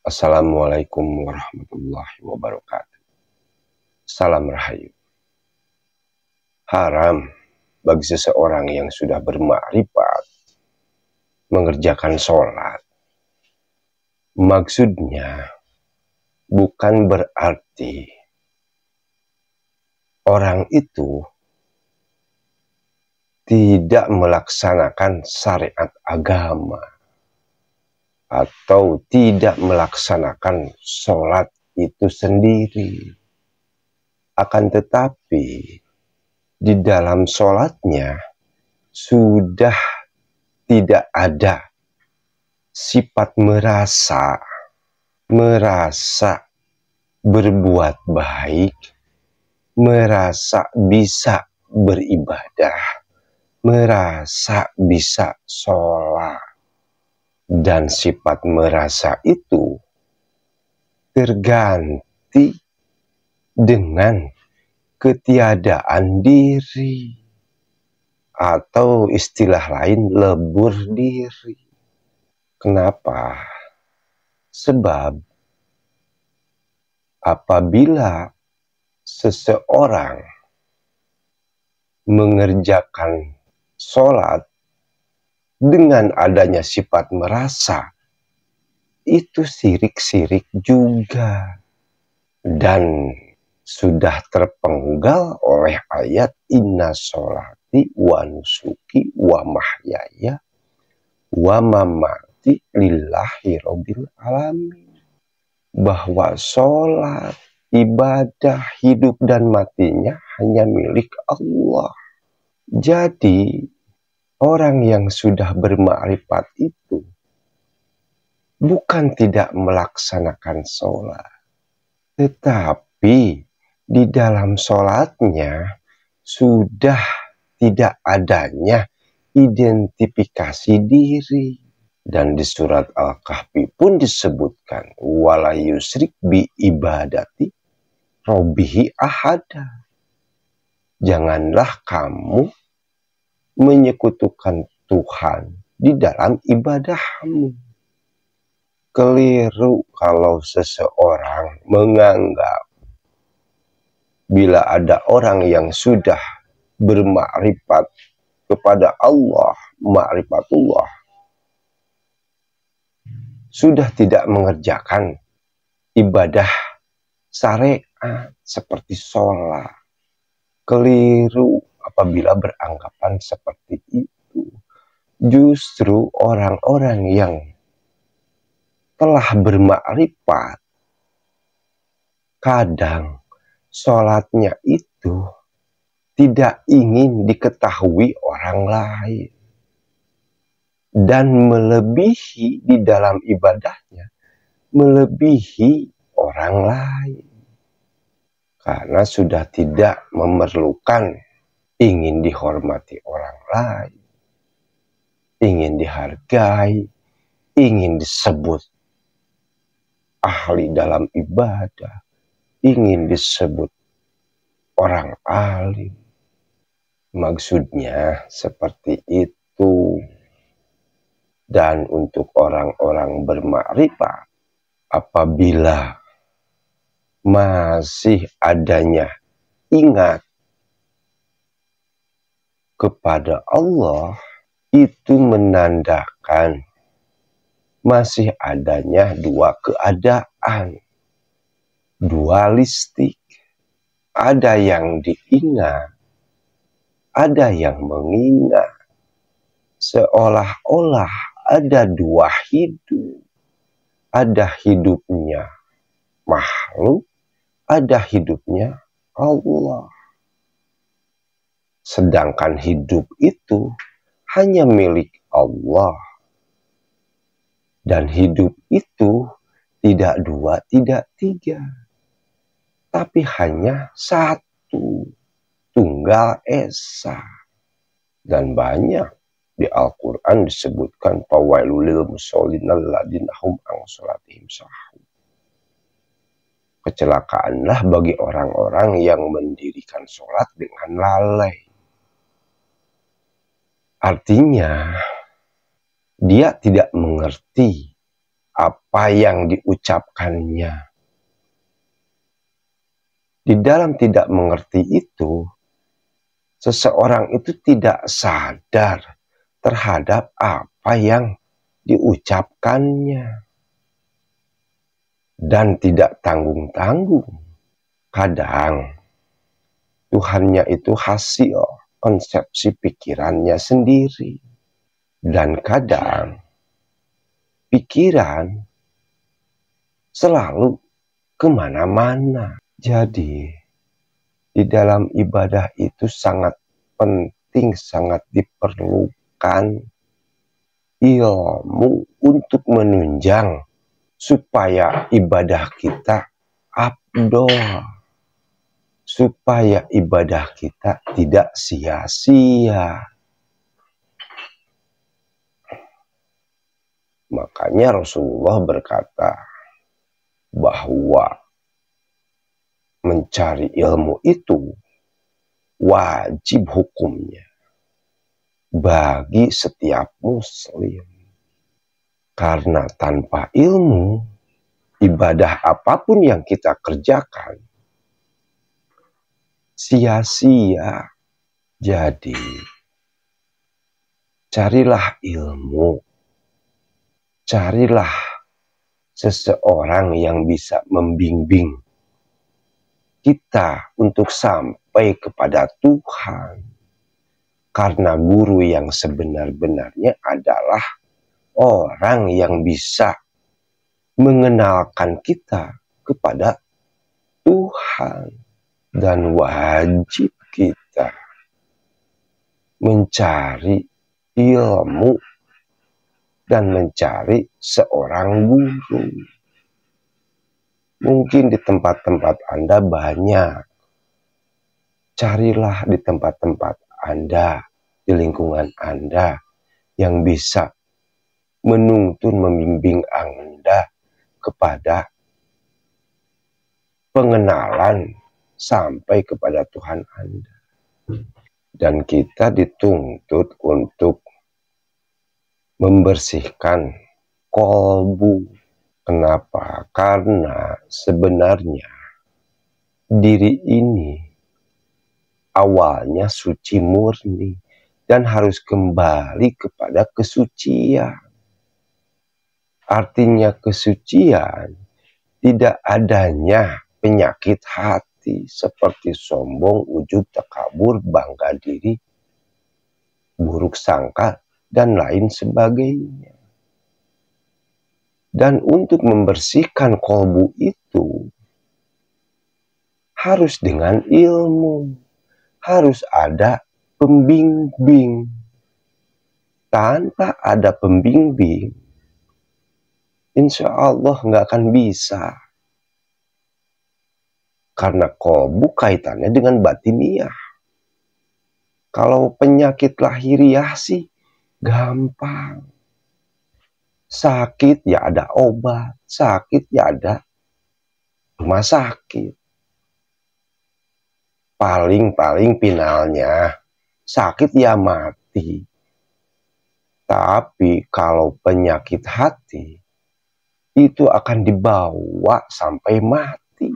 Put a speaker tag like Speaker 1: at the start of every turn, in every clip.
Speaker 1: Assalamualaikum warahmatullahi wabarakatuh. Salam rahayu. Haram bagi seseorang yang sudah bermakrifat mengerjakan sholat. Maksudnya bukan berarti orang itu tidak melaksanakan syariat agama atau tidak melaksanakan sholat itu sendiri. Akan tetapi di dalam sholatnya sudah tidak ada sifat merasa berbuat baik, merasa bisa beribadah, merasa bisa sholat. Dan sifat merasa itu terganti dengan ketiadaan diri, atau istilah lain lebur diri. Kenapa? Sebab apabila seseorang mengerjakan sholat dengan adanya sifat merasa, itu sirik-sirik juga. Dan sudah terpenggal oleh ayat inna sholati wa nusuki wa mahyaya wa mamati lillahi rabbil alamin. Bahwa sholat, ibadah, hidup dan matinya hanya milik Allah. Jadi orang yang sudah bermakrifat itu bukan tidak melaksanakan sholat, tetapi di dalam sholatnya sudah tidak adanya identifikasi diri. Dan di surat Al-Kahfi pun disebutkan wala yusrik bi ibadati robbihi ahada. Janganlah kamu menyekutukan Tuhan di dalam ibadahmu. Keliru kalau seseorang menganggap bila ada orang yang sudah bermakrifat kepada Allah, ma'rifatullah, sudah tidak mengerjakan ibadah syariat seperti sholat. Keliru apabila beranggapan seperti itu. Justru orang-orang yang telah bermakrifat, kadang sholatnya itu tidak ingin diketahui orang lain. Dan melebihi di dalam ibadahnya, melebihi orang lain. Karena sudah tidak memerlukan ingin dihormati orang lain, ingin dihargai, ingin disebut ahli dalam ibadah, ingin disebut orang alim. Maksudnya seperti itu. Dan untuk orang-orang bermakrifat, apabila masih adanya ingat kepada Allah, itu menandakan masih adanya dua keadaan, dualistik. Ada yang diingat, ada yang mengingat. Seolah-olah ada dua hidup. Ada hidupnya makhluk, ada hidupnya Allah. Sedangkan hidup itu hanya milik Allah. Dan hidup itu tidak dua, tidak tiga, tapi hanya satu, tunggal esa. Dan banyak di Al-Quran disebutkan fawailul lil musholin alladzina hum an sholatihim sahun. Kecelakaanlah bagi orang-orang yang mendirikan sholat dengan lalai. Artinya dia tidak mengerti apa yang diucapkannya. Di dalam tidak mengerti itu, seseorang itu tidak sadar terhadap apa yang diucapkannya. Dan tidak tanggung-tanggung. Kadang Tuhannya itu hasil konsepsi pikirannya sendiri. Dan kadang pikiran selalu kemana-mana. Jadi di dalam ibadah itu sangat penting, sangat diperlukan ilmu untuk menunjang supaya ibadah kita afdol, supaya ibadah kita tidak sia-sia. Makanya Rasulullah berkata bahwa mencari ilmu itu wajib hukumnya bagi setiap muslim. Karena tanpa ilmu, ibadah apapun yang kita kerjakan sia-sia. Jadi, carilah ilmu. Carilah seseorang yang bisa membimbing kita untuk sampai kepada Tuhan. Karena guru yang sebenar-benarnya adalah orang yang bisa mengenalkan kita kepada Tuhan. Dan wajib kita mencari ilmu dan mencari seorang guru. Mungkin di tempat-tempat Anda banyak. Carilah di tempat-tempat Anda, di lingkungan Anda, yang bisa menuntun, membimbing Anda kepada pengenalan sampai kepada Tuhan Anda. Dan kita dituntut untuk membersihkan kolbu. Kenapa? Karena sebenarnya diri ini awalnya suci murni dan harus kembali kepada kesucian. Artinya kesucian tidak adanya penyakit hati seperti sombong, ujub, takabur, bangga diri, buruk sangka, dan lain sebagainya. Dan untuk membersihkan kolbu itu harus dengan ilmu, harus ada pembimbing. Tanpa ada pembimbing, insya Allah nggak akan bisa. Karena kolbu kaitannya dengan batiniah. Kalau penyakit lahiriah sih gampang. Sakit ya ada obat, sakit ya ada rumah sakit. Paling finalnya sakit ya mati. Tapi kalau penyakit hati itu akan dibawa sampai mati.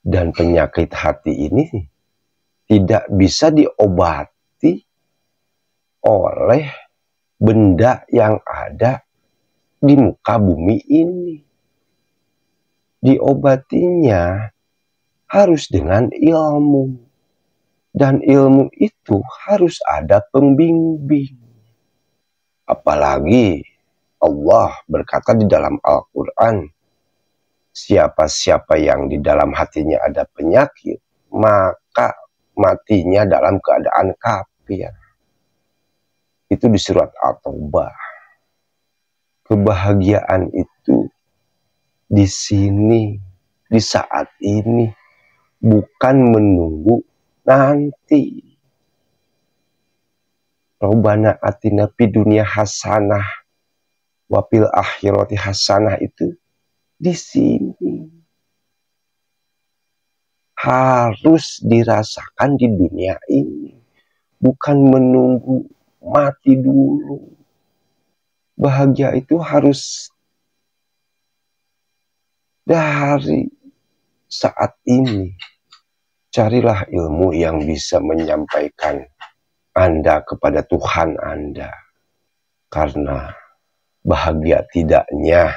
Speaker 1: Dan penyakit hati ini tidak bisa diobati oleh benda yang ada di muka bumi ini. Diobatinya harus dengan ilmu. Dan ilmu itu harus ada pembimbing. Apalagi Allah berkata di dalam Al-Quran, siapa-siapa yang di dalam hatinya ada penyakit, maka matinya dalam keadaan kafir. Itu di surat At-Taubah. Kebahagiaan itu di sini, di saat ini, bukan menunggu nanti. Rabbana atina fid dunya hasanah wa fil akhirati hasanah itu di sini. Harus dirasakan di dunia ini. Bukan menunggu mati dulu. Bahagia itu harus Dari saat ini, carilah ilmu yang bisa menyampaikan Anda kepada Tuhan Anda. Karena bahagia tidaknya,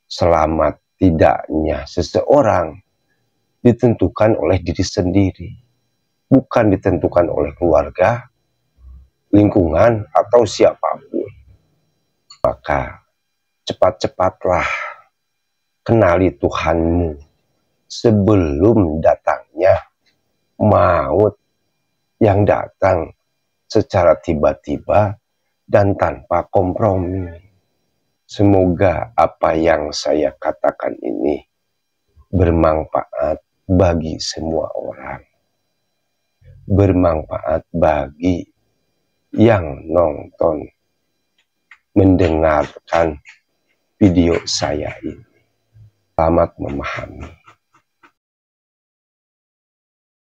Speaker 1: selamat tidaknya seseorang ditentukan oleh diri sendiri. Bukan ditentukan oleh keluarga, lingkungan, atau siapapun. Maka cepat-cepatlah kenali Tuhanmu sebelum datangnya maut yang datang secara tiba-tiba dan tanpa kompromi. Semoga apa yang saya katakan ini bermanfaat bagi semua orang. Bermanfaat bagi yang nonton, mendengarkan video saya ini. Selamat memahami.